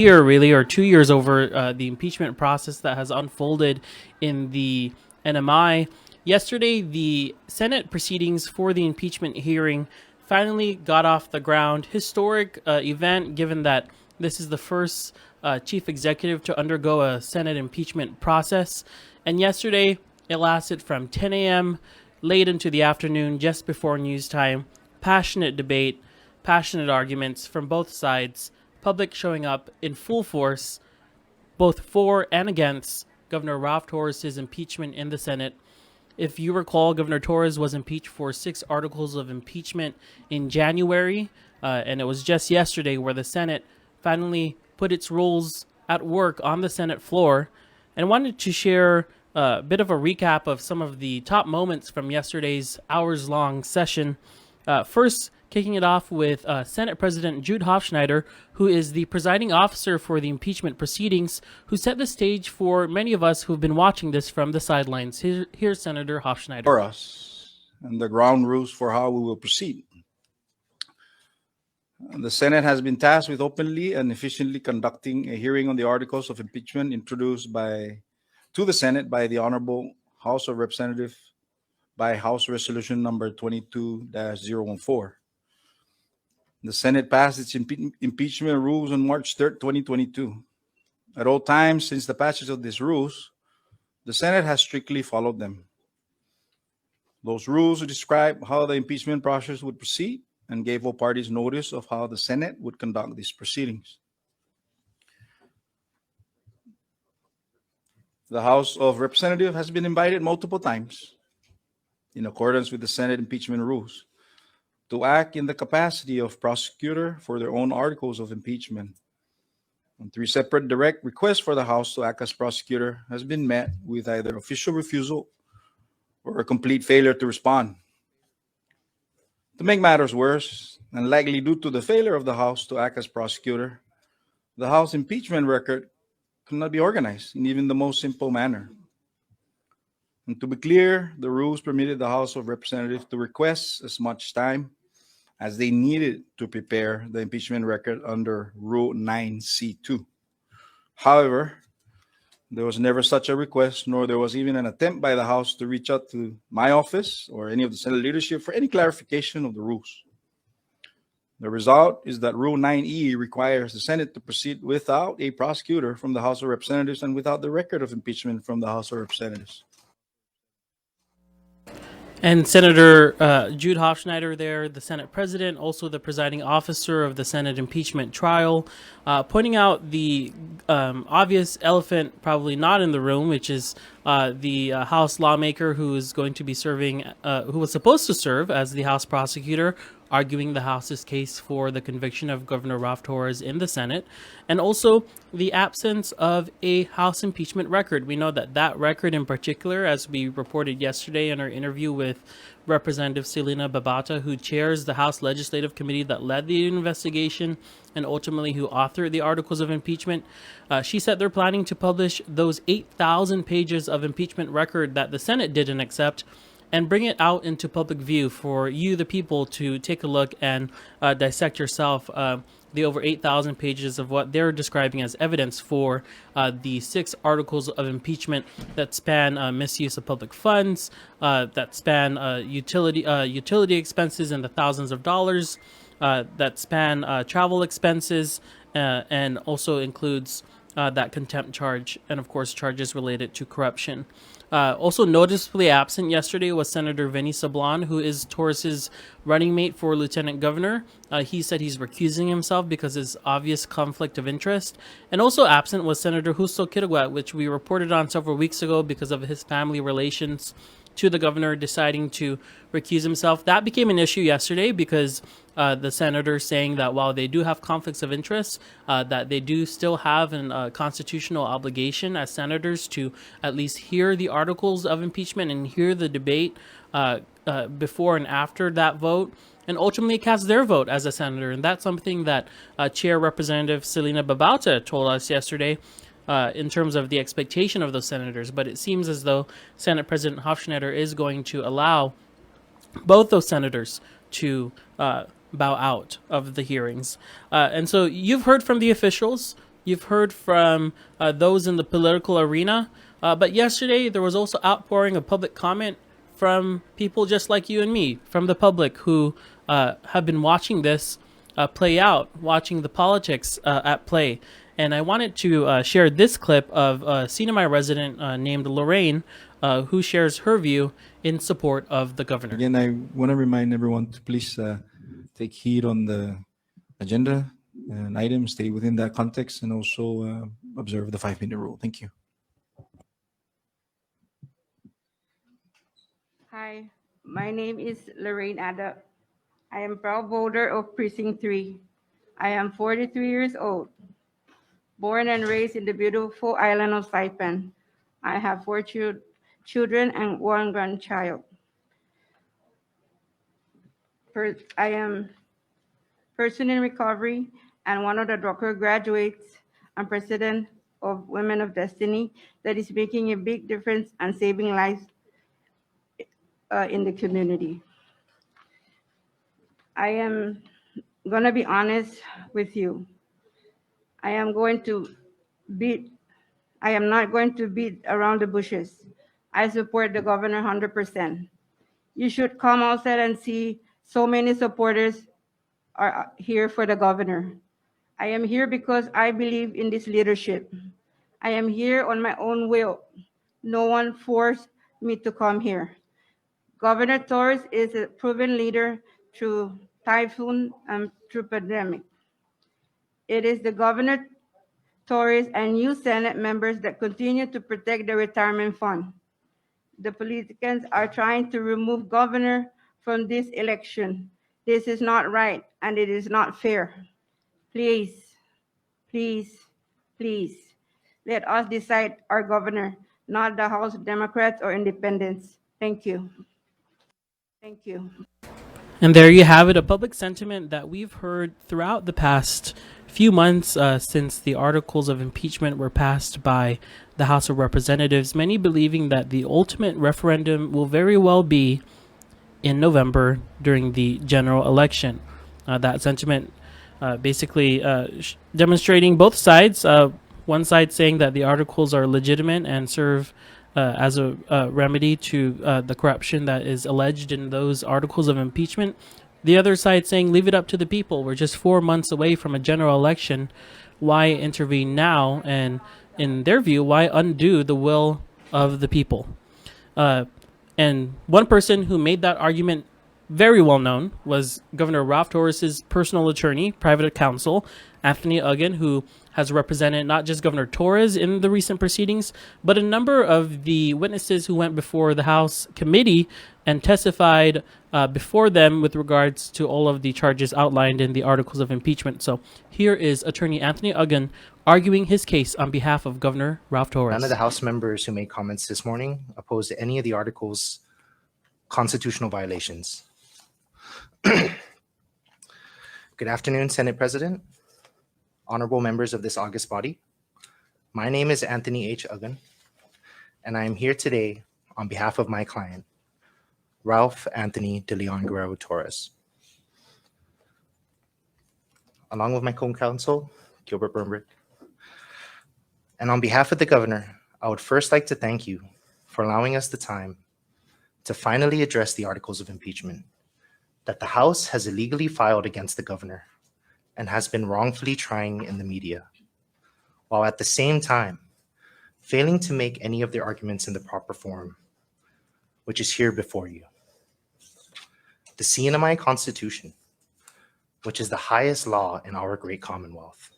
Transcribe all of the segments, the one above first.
Year really, or 2 years over the impeachment process that has unfolded in the NMI. Yesterday, the Senate proceedings for the impeachment hearing finally got off the ground. Historic event, given that this is the first chief executive to undergo a Senate impeachment process. And yesterday, it lasted from 10 a.m. late into the afternoon, just before news time. Passionate debate, passionate arguments from both sides, public showing up in full force, both for and against Governor Ralph Torres' impeachment in the Senate. If you recall, Governor Torres was impeached for 6 articles of impeachment in January, and it was just yesterday where the Senate finally put its rules at work on the Senate floor. And wanted to share a bit of a recap of some of the top moments from yesterday's hours-long session. First, kicking it off with Senate President Jude Hofschneider, who is the presiding officer for the impeachment proceedings, who set the stage for many of us who've been watching this from the sidelines. Here's Senator Hofschneider. For us and the ground rules for how we will proceed. The Senate has been tasked with openly and efficiently conducting a hearing on the articles of impeachment introduced to the Senate by the Honorable House of Representatives by House Resolution number 22-014. The Senate passed its impeachment rules on March 3rd, 2022. At all times since the passage of these rules, the Senate has strictly followed them. Those rules describe how the impeachment process would proceed and gave all parties notice of how the Senate would conduct these proceedings. The House of Representatives has been invited multiple times, in accordance with the Senate impeachment rules, to act in the capacity of prosecutor for their own articles of impeachment. And 3 separate direct requests for the House to act as prosecutor has been met with either official refusal or a complete failure to respond. To make matters worse, and likely due to the failure of the House to act as prosecutor, the House impeachment record could not be organized in even the most simple manner. And to be clear, the rules permitted the House of Representatives to request as much time as they needed to prepare the impeachment record under Rule 9C2. However, there was never such a request, nor there was even an attempt by the House to reach out to my office or any of the Senate leadership for any clarification of the rules. The result is that Rule 9E requires the Senate to proceed without a prosecutor from the House of Representatives and without the record of impeachment from the House of Representatives. And Senator Jude Hofschneider there, the Senate president, also the presiding officer of the Senate impeachment trial, pointing out the obvious elephant probably not in the room, which is the House lawmaker who is going to be serving, who was supposed to serve as the House prosecutor, arguing the House's case for the conviction of Governor Ralph Torres in the Senate, and also the absence of a House impeachment record. We know that that record in particular, as we reported yesterday in our interview with Representative Selena Babata, who chairs the House Legislative Committee that led the investigation and ultimately who authored the articles of impeachment, she said they're planning to publish those 8,000 pages of impeachment record that the Senate didn't accept and bring it out into public view for you, the people, to take a look and dissect yourself the over 8,000 pages of what they're describing as evidence for the 6 articles of impeachment that span misuse of public funds, that span utility expenses in the thousands of dollars, that span travel expenses, and also includes that contempt charge, and of course charges related to corruption. Also noticeably absent yesterday was Senator Vinny Sablan, who is Torres's running mate for lieutenant governor. He said he's recusing himself because of his obvious conflict of interest. And also absent was Senator Justo Quiriguat, which we reported on several weeks ago because of his family relations to the governor deciding to recuse himself. That became an issue yesterday because the senator saying that while they do have conflicts of interest, that they do still have a constitutional obligation as senators to at least hear the articles of impeachment and hear the debate before and after that vote, and ultimately cast their vote as a senator. And that's something that Chair Representative Selena Babauta told us yesterday, in terms of the expectation of those senators. But it seems as though Senate President Hofschneider is going to allow both those senators to bow out of the hearings. And so you've heard from the officials You've heard from those in the political arena. But yesterday, there was also outpouring of public comment from people just like you and me, from the public who have been watching this play out, watching the politics at play. And I wanted to share this clip of a CNMI resident named Lorraine, who shares her view in support of the governor. Again, I want to remind everyone to please take heed on the agenda and items, stay within that context, and also observe the 5-minute rule. Thank you. Hi, my name is Lorraine Ada. I am proud voter of Precinct 3. I am 43 years old, born and raised in the beautiful island of Saipan. I have 4 children and 1 grandchild. I am person in recovery and one of the doctoral graduates and president of Women of Destiny that is making a big difference and saving lives in the community. I am going to be honest with you. I am not going to beat around the bushes. I support the governor 100%. You should come outside and see so many supporters are here for the governor. I am here because I believe in this leadership. I am here on my own will. No one forced me to come here. Governor Torres is a proven leader through typhoon and through pandemic. It is the Governor Torres and new Senate members that continue to protect the retirement fund. The politicians are trying to remove governor from this election. This is not right and it is not fair. Please, please, please, let us decide our governor, not the House Democrats or Independents. Thank you. Thank you. And there you have it, a public sentiment that we've heard throughout the past few months since the articles of impeachment were passed by the House of Representatives, many believing that the ultimate referendum will very well be in November during the general election. That sentiment basically demonstrating both sides. One side saying that the articles are legitimate and serve as a remedy to the corruption that is alleged in those articles of impeachment. The other side saying, leave it up to the people. We're just 4 months away from a general election. Why intervene now? And in their view, why undo the will of the people? And one person who made that argument very well known was Governor Ralph Torres' personal attorney, private counsel, Anthony Uggan, who has represented not just Governor Torres in the recent proceedings, but a number of the witnesses who went before the House committee and testified before them with regards to all of the charges outlined in the articles of impeachment. So here is Attorney Anthony Uggan arguing his case on behalf of Governor Ralph Torres. None of the House members who made comments this morning opposed to any of the articles' constitutional violations. Good afternoon, Senate President, honorable members of this august body. My name is Anthony H. Uggan, and I am here today on behalf of my client, Ralph Anthony de Leon Guerrero Torres. Along with my co-counsel, Gilbert Burnbrick. And on behalf of the governor, I would first like to thank you for allowing us the time to finally address the articles of impeachment that the House has illegally filed against the governor and has been wrongfully trying in the media, while at the same time failing to make any of their arguments in the proper form, which is here before you. The CNMI Constitution, which is the highest law in our great Commonwealth,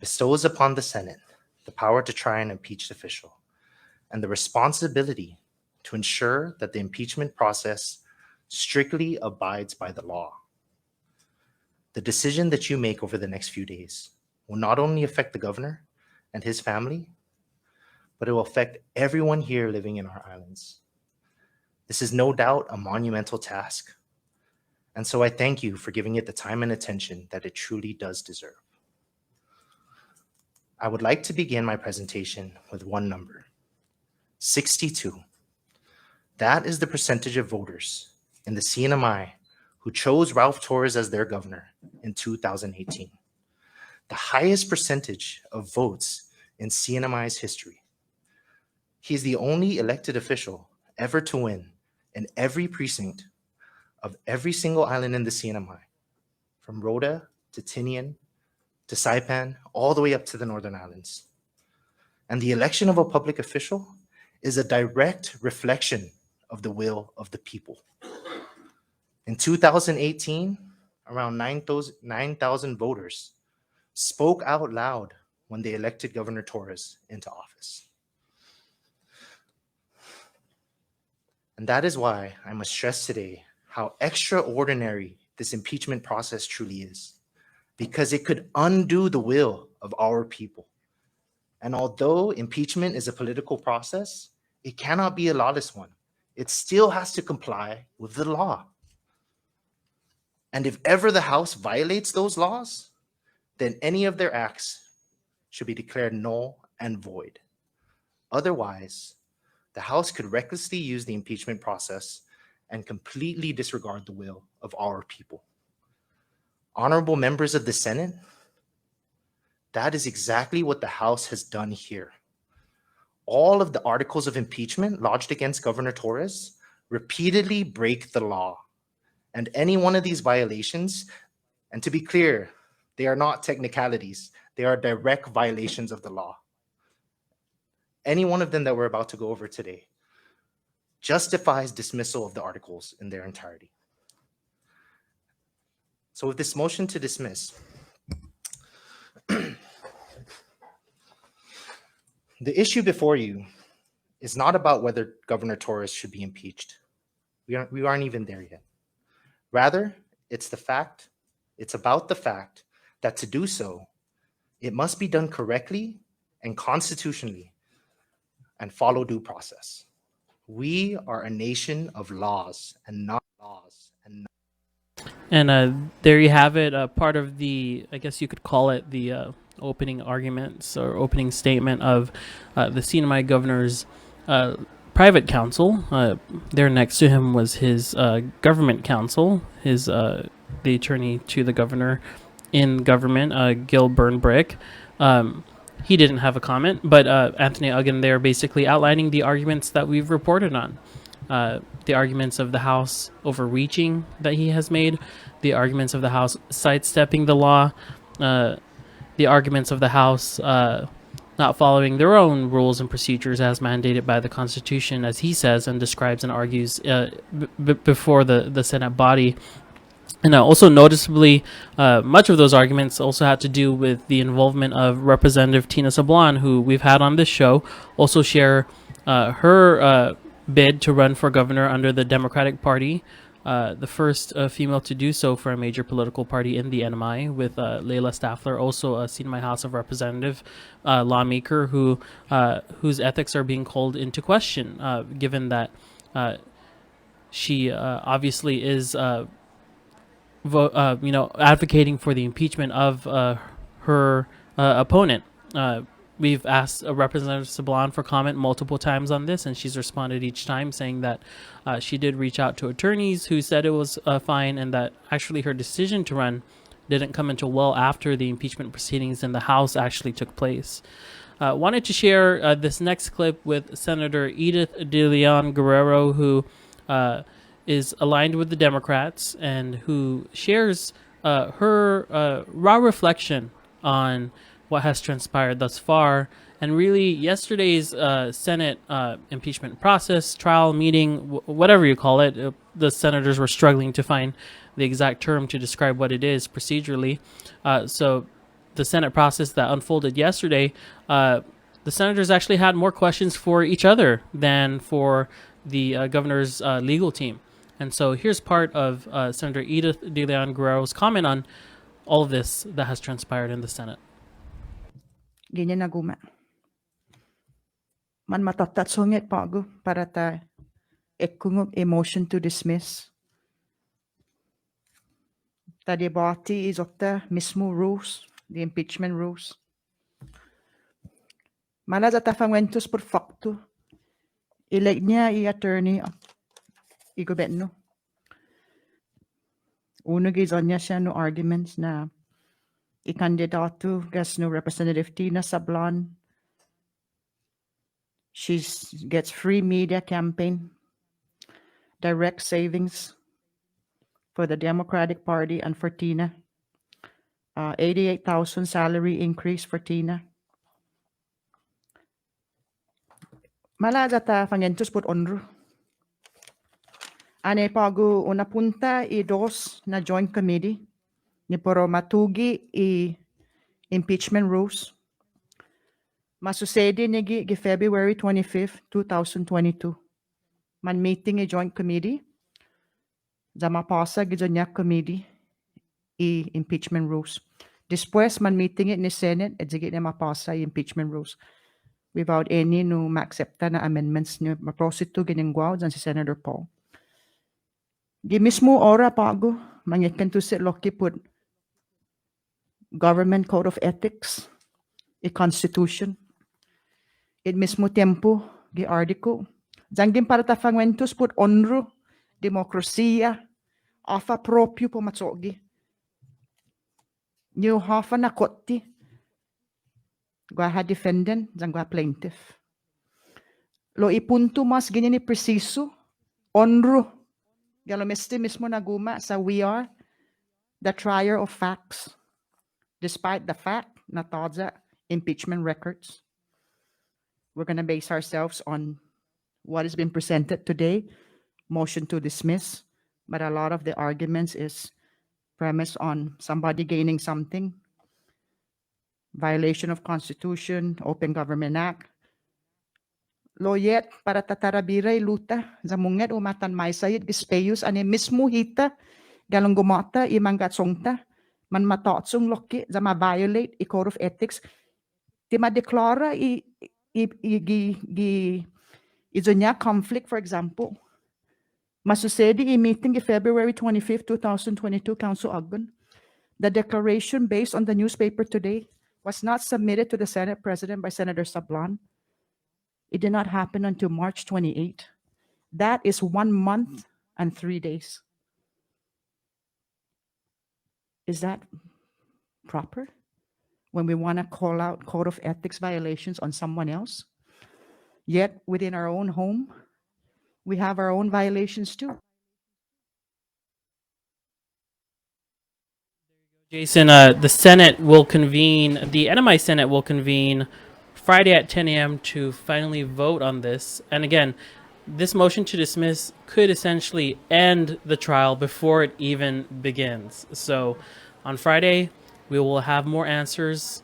bestows upon the Senate the power to try and impeach the official and the responsibility to ensure that the impeachment process strictly abides by the law. The decision that you make over the next few days will not only affect the governor and his family, but it will affect everyone here living in our islands. This is no doubt a monumental task, and so I thank you for giving it the time and attention that it truly does deserve. I would like to begin my presentation with one number, 62. That is the percentage of voters in the CNMI who chose Ralph Torres as their governor in 2018. the highest percentage of votes in CNMI's history. He is the only elected official ever to win in every precinct of every single island in the CNMI, from Rhoda to Tinian to Saipan, all the way up to the Northern Islands. And the election of a public official is a direct reflection of the will of the people. In 2018, around 9,000 voters spoke out loud when they elected Governor Torres into office. And that is why I must stress today how extraordinary this impeachment process truly is, because it could undo the will of our people. And although impeachment is a political process, it cannot be a lawless one. It still has to comply with the law. And if ever the House violates those laws, then any of their acts should be declared null and void. Otherwise, the House could recklessly use the impeachment process and completely disregard the will of our people. Honorable members of the Senate, that is exactly what the House has done here. All of the articles of impeachment lodged against Governor Torres repeatedly break the law. And any one of these violations, and to be clear, they are not technicalities, they are direct violations of the law. Any one of them that we're about to go over today justifies dismissal of the articles in their entirety. So with this motion to dismiss, the issue before you is not about whether Governor Torres should be impeached. We aren't even there yet. Rather, it's about the fact that to do so, it must be done correctly and constitutionally and follow due process. We are a nation of laws and not laws. And there you have it, part of the, I guess you could call it the opening arguments or opening statement of the CNMI governor's private counsel. There next to him was his government counsel, the attorney to the governor in government, Gil Burnbrick. He didn't have a comment, but Anthony Uggan there basically outlining the arguments that we've reported on. The arguments of the House overreaching that he has made, the arguments of the House sidestepping the law, the arguments of the House not following their own rules and procedures as mandated by the Constitution, as he says and describes and argues before the Senate body. And also noticeably, much of those arguments also had to do with the involvement of Representative Tina Sablan, who we've had on this show, also share her bid to run for governor under the Democratic Party, the first female to do so for a major political party in the NMI, with Layla Staffler, also a CNMI House of Representative lawmaker whose ethics are being called into question, given that she obviously is advocating for the impeachment of her opponent. We've asked Representative Sablan for comment multiple times on this, and she's responded each time saying that she did reach out to attorneys who said it was fine, and that actually her decision to run didn't come until well after the impeachment proceedings in the House actually took place. Wanted to share this next clip with Senator Edith De Leon Guerrero, who is aligned with the Democrats and who shares her raw reflection on what has transpired thus far, and really yesterday's Senate impeachment process, trial, meeting, whatever you call it. The senators were struggling to find the exact term to describe what it is procedurally. So the Senate process that unfolded yesterday, the senators actually had more questions for each other than for the governor's legal team. And so here's part of Senator Edith De Leon Guerrero's comment on all of this that has transpired in the Senate. Ganyan na guma. Man matatat sungit pago para ta ekungog a motion to dismiss. Ta debati is okta mismo rules, the impeachment rules. Mana ta fangwentos por facto. Elect niya i-attorney i gobyerno. Uno gizon niya siya no arguments na ikandidato gas no Representative Tina Sablan. She gets free media campaign, direct savings for the Democratic Party and for Tina. 88,000 salary increase for Tina. Malaga ta fangentos put onro. Ane pago una punta i dos na joint committee ni poro matugi i impeachment rules. Masusedi ni gi February 25th, 2022. Man meeting i joint committee. Zama pasa gi joint committee i impeachment rules. Después man meeting it ni Senate at zigit na mapasa i impeachment rules without any no ma-accepta na amendments ni maprosito giningwaw dyan si Senator Paul. Di mismo ora pago mangitkan to sit loki put government code of ethics, a constitution. It mismo tempo gi article. Dyan para ta fangwentos put onro, demokrasiya, afa proprio po matsogi. New hafa na kotti. Gwa ha defendant, dyan gwa plaintiff. Lo ipunto mas ganyan ni preciso, onro. Galo mesti mismo naguma sa we are the trier of facts, despite the fact na todza impeachment records. We're going to base ourselves on what has been presented today, motion to dismiss, but a lot of the arguments is premised on somebody gaining something, violation of Constitution, Open Government Act. Loyet para tatarabiray luta, zamunget umatan may sayit gispeyus ane mismo hita, galong gumata imanggat songta, man matotsong loki, zama violate i code of ethics, ti madeklara izonya conflict, for example. Masusedi i meeting February 25th, 2022, Council Agban. The declaration based on the newspaper today was not submitted to the Senate President by Senator Sablan. It did not happen until March 28. That is 1 month and 3 days. Is that proper when we want to call out code of ethics violations on someone else? Yet within our own home, we have our own violations too. Jason, the Senate will convene, the NMI Senate will convene Friday at 10 a.m. to finally vote on this. And again, this motion to dismiss could essentially end the trial before it even begins. So on Friday, we will have more answers